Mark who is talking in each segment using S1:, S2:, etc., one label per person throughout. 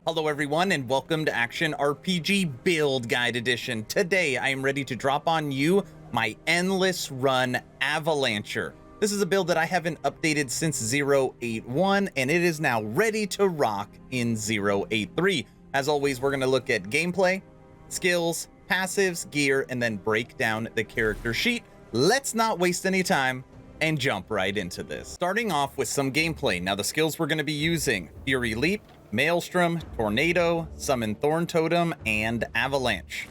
S1: Hello everyone and welcome to Action RPG Build Guide Edition. Today I am ready to drop on you my endless run Avalancher. This is a build that I haven't updated since 0.81 and it is now ready to rock in 0.83. As always, we're going to look at gameplay, skills, passives, gear, and then break down the character sheet. Let's not waste any time and jump right into this. Starting off with some gameplay. Now the skills we're going to be using: Fury Leap, Maelstrom, Tornado, Summon Thorn Totem, and Avalanche.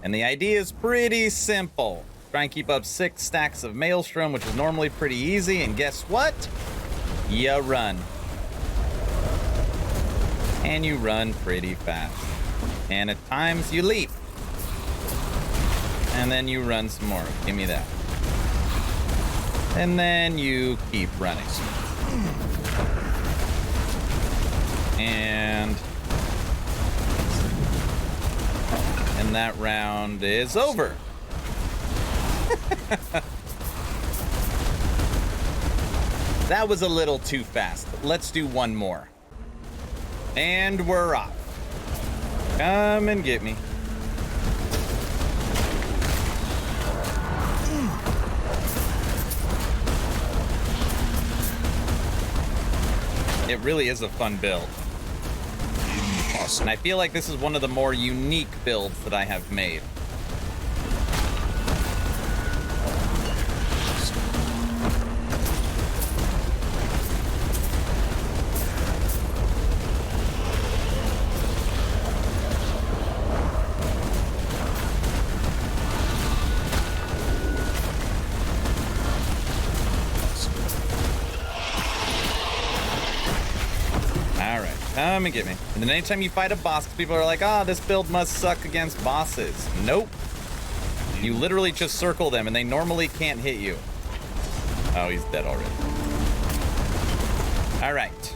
S1: And the idea is pretty simple. Try and keep up 6 stacks of Maelstrom, which is normally pretty easy, and guess what? You run. And you run pretty fast. And at times you leap. And then you run some more. Give me that. And then you keep running. And that round is over. That was a little too fast. Let's do one more. And we're off. Come and get me. It really is a fun build. And I feel like this is one of the more unique builds that I have made. Come and get me. And then anytime you fight a boss, people are like, this build must suck against bosses. Nope. You literally just circle them and they normally can't hit you. Oh, he's dead already. All right.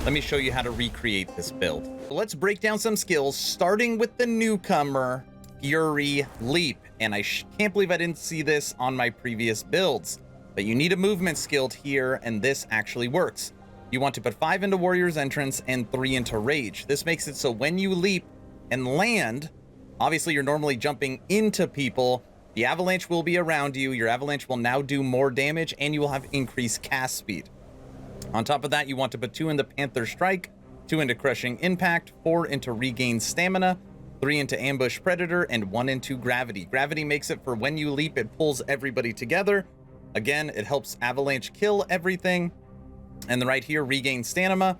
S1: Let me show you how to recreate this build. So let's break down some skills, starting with the newcomer, Fury Leap. And I can't believe I didn't see this on my previous builds. But you need a movement skill here, and this actually works. You want to put 5 into Warrior's Entrance and 3 into Rage. This makes it so when you leap and land, obviously you're normally jumping into people. The Avalanche will be around you. Your Avalanche will now do more damage, and you will have increased cast speed. On top of that, you want to put 2 into Panther Strike, 2 into Crushing Impact, 4 into Regain Stamina, 3 into Ambush Predator, and 1 into Gravity. Gravity makes it for when you leap, it pulls everybody together. Again, it helps Avalanche kill everything. And then right here, Regain Stamina,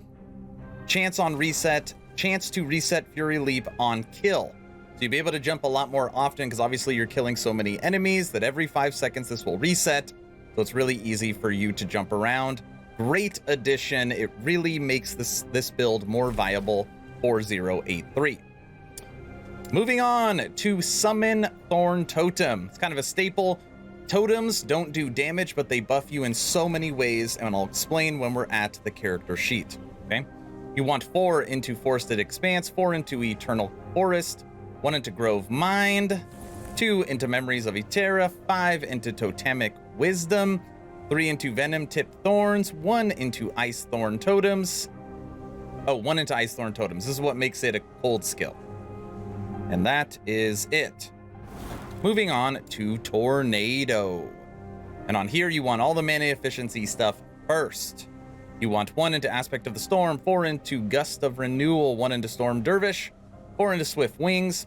S1: chance to reset Fury Leap on kill. So you'll be able to jump a lot more often because obviously you're killing so many enemies that every 5 seconds this will reset. So it's really easy for you to jump around. Great addition. It really makes this build more viable for 0.83. Moving on to Summon Thorn Totem. It's kind of a staple. Totems don't do damage, but they buff you in so many ways, and I'll explain when we're at the character sheet, okay? You want 4 into Forested Expanse, 4 into Eternal Forest, 1 into Grove Mind, 2 into Memories of Eterra, 5 into Totemic Wisdom, 3 into Venom Tipped Thorns, 1 into Ice Thorn Totems. 1 into Ice Thorn Totems. This is what makes it a cold skill. And that is it. Moving on to Tornado. And on here, you want all the mana efficiency stuff first. You want 1 into Aspect of the Storm, 4 into Gust of Renewal, 1 into Storm Dervish, 4 into Swift Wings,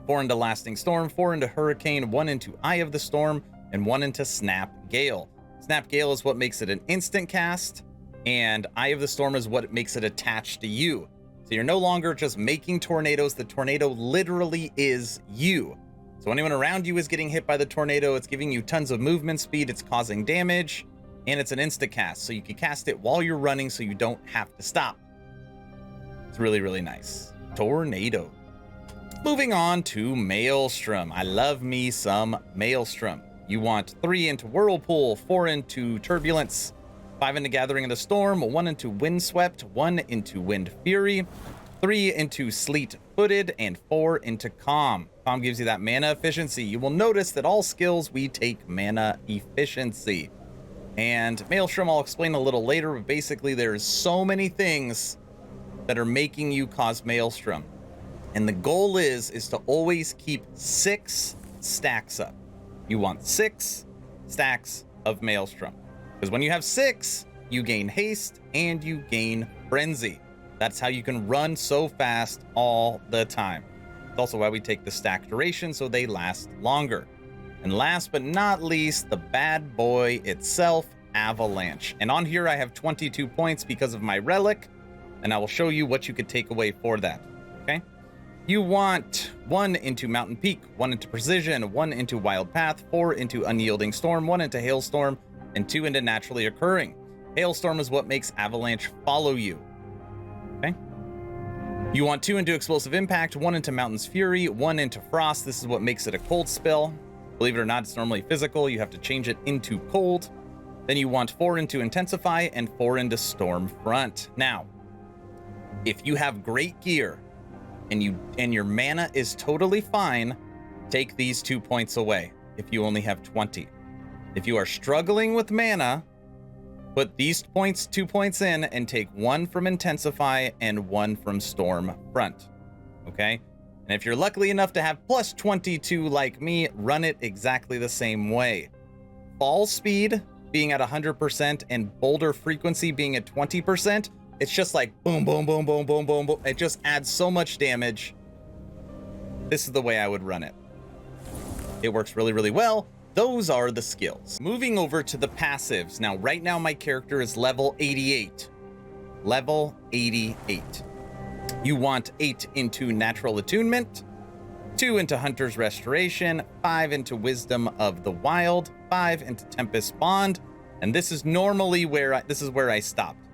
S1: 4 into Lasting Storm, 4 into Hurricane, 1 into Eye of the Storm, and 1 into Snap Gale. Snap Gale is what makes it an instant cast, and Eye of the Storm is what makes it attached to you. So you're no longer just making tornadoes. The tornado literally is you. So anyone around you is getting hit by the tornado. It's giving you tons of movement speed. It's causing damage, and it's an insta cast. So you can cast it while you're running so you don't have to stop. It's really, really nice. Tornado. Moving on to Maelstrom. I love me some Maelstrom. You want 3 into Whirlpool, 4 into Turbulence, 5 into Gathering of the Storm, 1 into Windswept, 1 into Wind Fury, 3 into Sleet Footed, and 4 into Calm. Calm gives you that mana efficiency. You will notice that all skills we take mana efficiency. And Maelstrom I'll explain a little later, but basically there's so many things that are making you cause Maelstrom. And the goal is to always keep 6 stacks up. You want 6 stacks of Maelstrom. Because when you have 6, you gain haste and you gain frenzy. That's how you can run so fast all the time. It's also why we take the stack duration, so they last longer. And last but not least, the bad boy itself, Avalanche. And on here I have 22 points because of my relic, and I will show you what you could take away for that. Okay? You want 1 into Mountain Peak, 1 into Precision, 1 into Wild Path, 4 into Unyielding Storm, 1 into Hailstorm, and 2 into Naturally Occurring. Hailstorm is what makes Avalanche follow you. Okay? You want 2 into Explosive Impact, 1 into Mountain's Fury, 1 into Frost. This is what makes it a cold spell. Believe it or not, it's normally physical. You have to change it into cold. Then you want 4 into Intensify and 4 into Stormfront. Now, if you have great gear and your mana is totally fine, take these 2 points away if you only have 20. If you are struggling with mana, put these 2 points in and take 1 from Intensify and 1 from Stormfront. Okay? And if you're lucky enough to have plus 22 like me, run it exactly the same way. Fall speed being at 100% and boulder frequency being at 20%, it's just like boom, boom, boom, boom, boom, boom, boom. It just adds so much damage. This is the way I would run it. It works really, really well. Those are the skills. Moving over to the passives. Now, right now, my character is level 88. Level 88. You want 8 into Natural Attunement, 2 into Hunter's Restoration, 5 into Wisdom of the Wild, 5 into Tempest Bond, and this is normally where I stopped.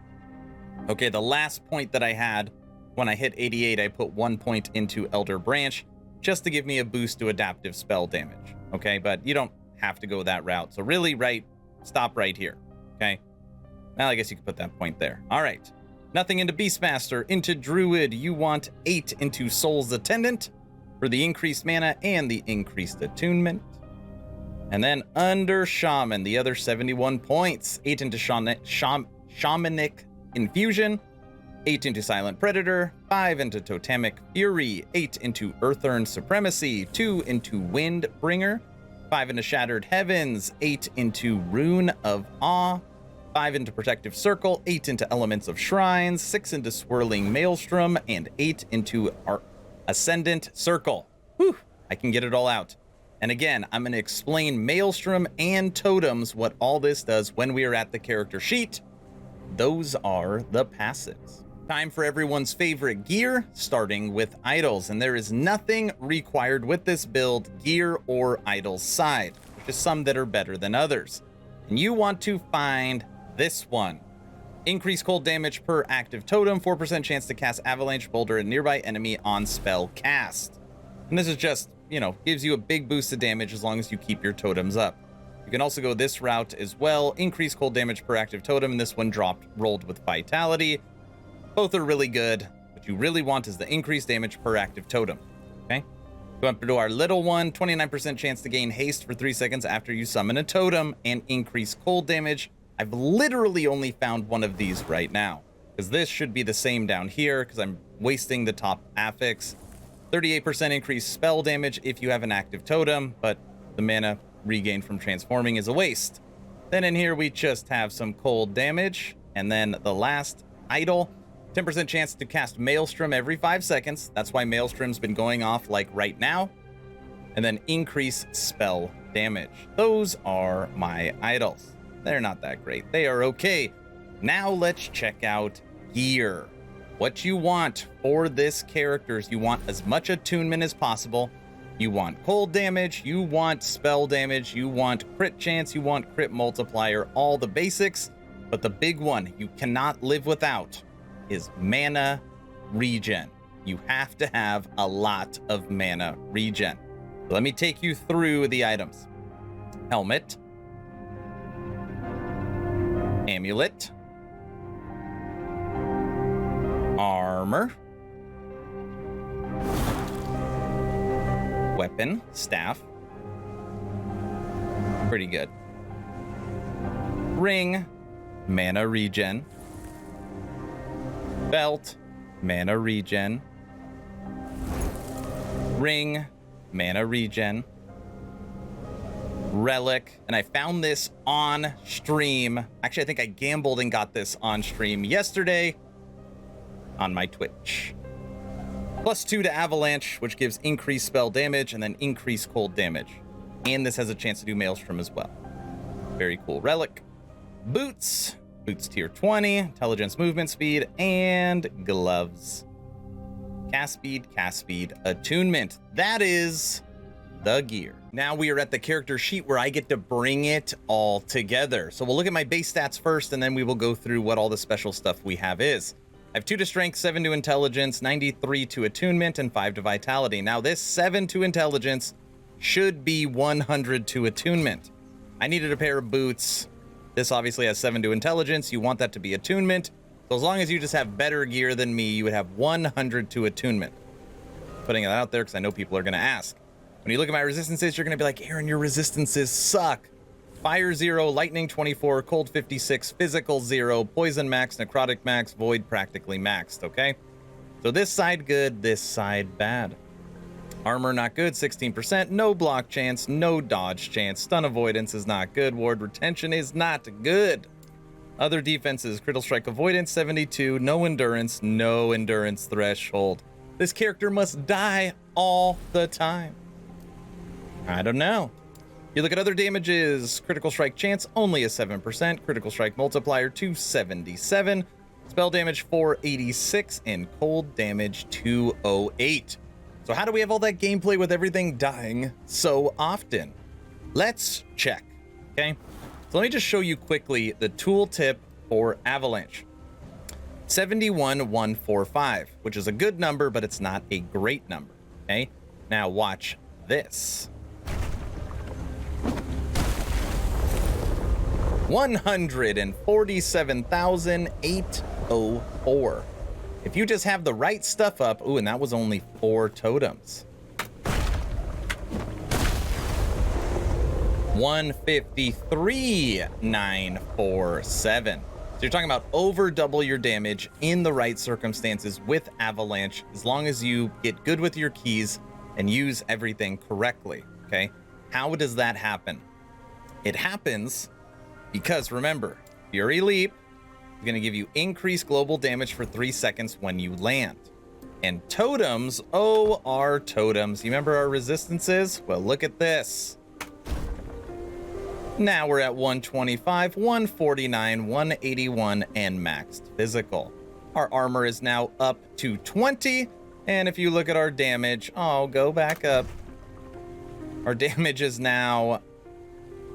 S1: Okay, the last point that I had when I hit 88, I put 1 point into Elder Branch just to give me a boost to adaptive spell damage. Okay, but you don't have to go that route. So really, stop right here. Okay. Well, I guess you could put that point there. All right. Nothing into Beastmaster. Into Druid, you want 8 into Soul's Attendant for the increased mana and the increased attunement. And then under Shaman, the other 71 points. 8 into Shamanic Infusion, 8 into Silent Predator, 5 into Totemic Fury, 8 into Earthern Supremacy, 2 into Windbringer, 5 into Shattered Heavens, 8 into Rune of Awe, 5 into Protective Circle, 8 into Elements of Shrines, 6 into Swirling Maelstrom, and 8 into our Ascendant Circle. Whew, I can get it all out. And again, I'm going to explain Maelstrom and Totems, what all this does when we are at the character sheet. Those are the passives. Time for everyone's favorite gear, starting with idols. And there is nothing required with this build, gear or idols side. There's just some that are better than others. And you want to find this one. Increase cold damage per active totem, 4% chance to cast Avalanche, Boulder, and nearby enemy on spell cast. And this is just, gives you a big boost of damage as long as you keep your totems up. You can also go this route as well. Increase cold damage per active totem, and this one rolled with Vitality. Both are really good. What you really want is the increased damage per active totem. Okay? Go up to our little one, 29% chance to gain haste for 3 seconds after you summon a totem, and increase cold damage. I've literally only found one of these right now, because this should be the same down here, because I'm wasting the top affix. 38% increased spell damage if you have an active totem, but the mana regained from transforming is a waste. Then in here we just have some cold damage, and then the last idol, 10% chance to cast Maelstrom every 5 seconds. That's why Maelstrom's been going off like right now. And then increase spell damage. Those are my idols. They're not that great. They are okay. Now let's check out gear. What you want for this character is you want as much attunement as possible. You want cold damage, you want spell damage, you want crit chance, you want crit multiplier, all the basics. But the big one you cannot live without is mana regen. You have to have a lot of mana regen. So let me take you through the items. Helmet. Amulet. Armor. Weapon, staff. Pretty good. Ring, mana regen. Belt, mana regen. Ring, mana regen. Relic, and I found this on stream. Actually, I think I gambled and got this on stream yesterday on my Twitch. +2 to Avalanche, which gives increased spell damage and then increased cold damage. And this has a chance to do Maelstrom as well. Very cool relic. Boots. Boots tier 20, intelligence, movement speed, and gloves. Cast speed, attunement. That is the gear. Now we are at the character sheet where I get to bring it all together. So we'll look at my base stats first, and then we will go through what all the special stuff we have is. I have 2 to strength, 7 to intelligence, 93 to attunement, and 5 to vitality. Now this 7 to intelligence should be 100 to attunement. I needed a pair of boots. This obviously has 7 to intelligence. You want that to be attunement. So as long as you just have better gear than me, you would have 100 to attunement. Putting that out there because I know people are going to ask. When you look at my resistances, you're going to be like, Aaron, your resistances suck. Fire 0, lightning 24, cold 56, physical 0, poison max, necrotic max, void practically maxed, okay? So this side good, this side bad. Armor not good, 16%, no block chance, no dodge chance, stun avoidance is not good, ward retention is not good. Other defenses, critical strike avoidance 72, no endurance threshold. This character must die all the time. I don't know. You look at other damages, critical strike chance only a 7%, critical strike multiplier 277, spell damage 486, and cold damage 208. So how do we have all that gameplay with everything dying so often? Let's check, okay? So let me just show you quickly the tooltip for Avalanche. 71145, which is a good number, but it's not a great number, okay? Now watch this. 147,804. If you just have the right stuff up, ooh, and that was only 4 totems. 153,947. So you're talking about over double your damage in the right circumstances with Avalanche, as long as you get good with your keys and use everything correctly, okay? How does that happen? It happens because, remember, Fury Leap is going to give you increased global damage for 3 seconds when you land. And totems, oh, our totems. You remember our resistances? Well, look at this. Now we're at 125, 149, 181, and maxed physical. Our armor is now up to 20. And if you look at our damage, oh, go back up. Our damage is now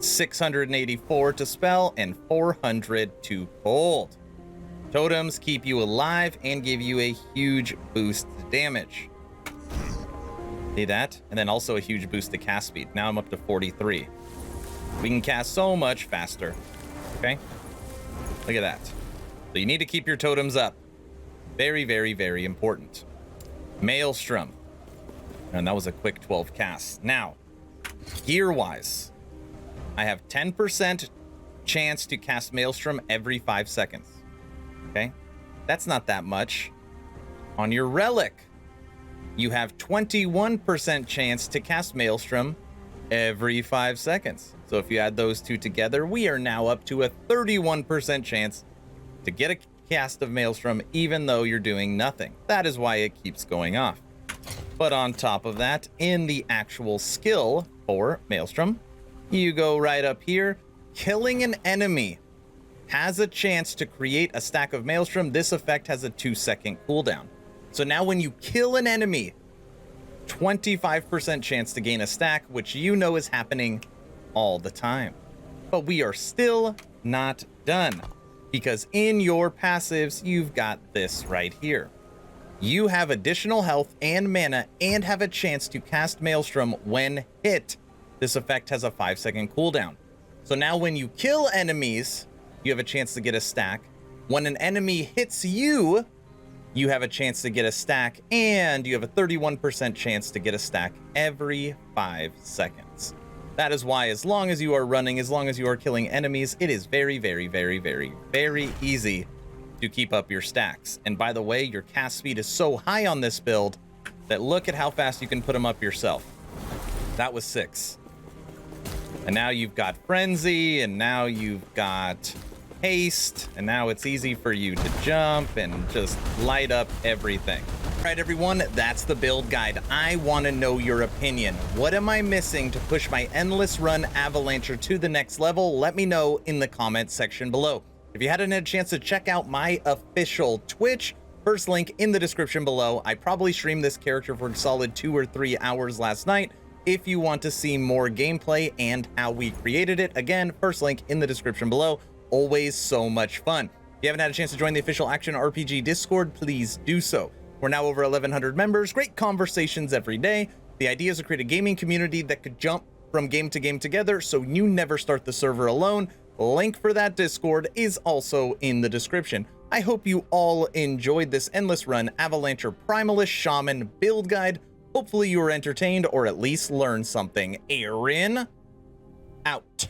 S1: 684 to spell and 400 to cold. Totems keep you alive and give you a huge boost to damage. See that? And then also a huge boost to cast speed. Now I'm up to 43. We can cast so much faster. Okay? Look at that. So you need to keep your totems up. Very, very, very important. Maelstrom. And that was a quick 12 casts. Now, gear-wise, I have 10% chance to cast Maelstrom every 5 seconds. Okay? That's not that much. On your relic, you have 21% chance to cast Maelstrom every 5 seconds. So if you add those two together, we are now up to a 31% chance to get a cast of Maelstrom even though you're doing nothing. That is why it keeps going off. But on top of that, in the actual skill for Maelstrom, you go right up here. Killing an enemy has a chance to create a stack of Maelstrom. This effect has a 2-second cooldown. So now when you kill an enemy, 25% chance to gain a stack, which you know is happening all the time. But we are still not done, because in your passives, you've got this right here. You have additional health and mana and have a chance to cast Maelstrom when hit. This effect has a 5-second cooldown. So now when you kill enemies, you have a chance to get a stack. When an enemy hits you, you have a chance to get a stack, and you have a 31% chance to get a stack every 5 seconds. That is why, as long as you are running, as long as you are killing enemies, it is very, very, very, very, very easy to keep up your stacks. And by the way, your cast speed is so high on this build that look at how fast you can put them up yourself. That was 6. And now you've got Frenzy, and now you've got Haste, and now it's easy for you to jump and just light up everything. All right, everyone, that's the build guide. I want to know your opinion. What am I missing to push my endless run Avalancher to the next level? Let me know in the comments section below. If you hadn't had a chance to check out my official Twitch, first link in the description below. I probably streamed this character for a solid 2 or 3 hours last night. If you want to see more gameplay and how we created it, again, first link in the description below. Always so much fun. If you haven't had a chance to join the official Action RPG Discord, please do so. We're now over 1,100 members, great conversations every day. The idea is to create a gaming community that could jump from game to game together so you never start the server alone. Link for that Discord is also in the description. I hope you all enjoyed this endless run Avalancher Primalist Shaman build guide. Hopefully you were entertained or at least learned something. Aaron, out.